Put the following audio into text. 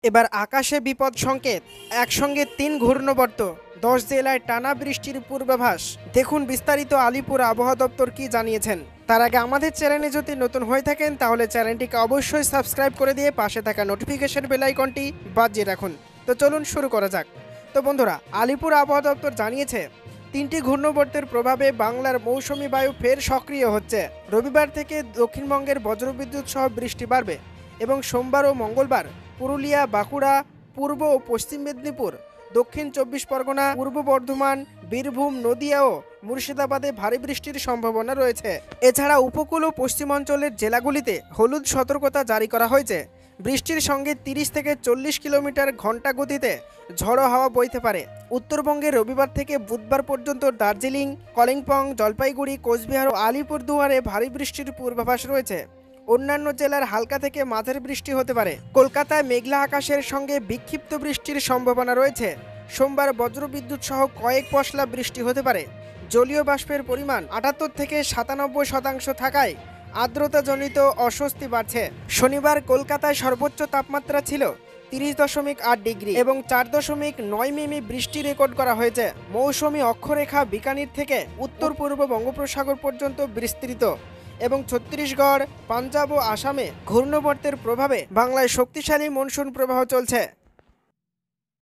এবার আকাশে বিপদ সংকেত, একসঙ্গে ৩ ঘূর্ণবর্ত, ১০ জেলায় টানা বৃষ্টির পূর্বাভাস। দেখুন বিস্তারিত আলিপুর আবহাওয়া দপ্তর কি জানিয়েছেন। তার আগে আমাদের চ্যানেলে যদি নতুন হয়ে থাকেন তাহলে চ্যানেলটিকে অবশ্যই সাবস্ক্রাইব করে দিয়ে পাশে থাকা নোটিফিকেশন বেল আইকনটি বাজিয়ে রাখুন। তো চলুন শুরু করা যাক। তো বন্ধুরা, আলিপুর আবহাওয়া দপ্তর জানিয়েছে ৩টি ঘূর্ণবর্তের প্রভাবে বাংলার মৌসুমি বায়ু ফের সক্রিয় হচ্ছে। রবিবার থেকে দক্ষিণবঙ্গের বজ্রবিদ্যুৎ সহ বৃষ্টি বাড়বে এবং সোমবার ও মঙ্গলবার পুরুলিয়া, বাঁকুড়া, পূর্ব ও পশ্চিম মেদিনীপুর, দক্ষিণ ২৪ পরগনা, পূর্ব বর্ধমান, বীরভূম, নদিয়া ও মুর্শিদাবাদে ভারী বৃষ্টির সম্ভাবনা রয়েছে। এছাড়া উপকূল ও পশ্চিমাঞ্চলের জেলাগুলিতে হলুদ সতর্কতা জারি করা হয়েছে। বৃষ্টির সঙ্গে ৩০ থেকে ৪০ কিলোমিটার ঘন্টা গতিতে ঝড়ো হাওয়া বইতে পারে। উত্তরবঙ্গে রবিবার থেকে বুধবার পর্যন্ত দার্জিলিং, কালিম্পং, জলপাইগুড়ি, কোচবিহার ও আলিপুরদুয়ারে ভারী বৃষ্টির পূর্বাভাস রয়েছে। অন্যান্য জেলার হালকা থেকে মাঝারি বৃষ্টি হতে পারে। কলকাতায় মেঘলা আকাশের সঙ্গে বিক্ষিপ্ত বৃষ্টির সম্ভাবনা রয়েছে। সোমবার বজ্রবিদ্যুৎ সহ কয়েক পশলা বৃষ্টি হতে পারে। জলীয় বাষ্পের পরিমাণ ৭৮ থেকে ৯৭% থাকায় আর্দ্রতাজনিত অস্বস্তি বাড়ছে। শনিবার কলকাতায় সর্বোচ্চ তাপমাত্রা ছিল ৩০.৮ ডিগ্রি এবং ৪.৯ মিমি বৃষ্টি রেকর্ড করা হয়েছে। মৌসুমী অক্ষরেখা বিকানির থেকে উত্তর পূর্ব বঙ্গোপসাগর পর্যন্ত বিস্তৃত এবং ছত্তিশগড়, পাঞ্জাব ও আসামে ঘূর্ণবর্তের প্রভাবে বাংলায় শক্তিশালী মনসুন প্রবাহ চলছে।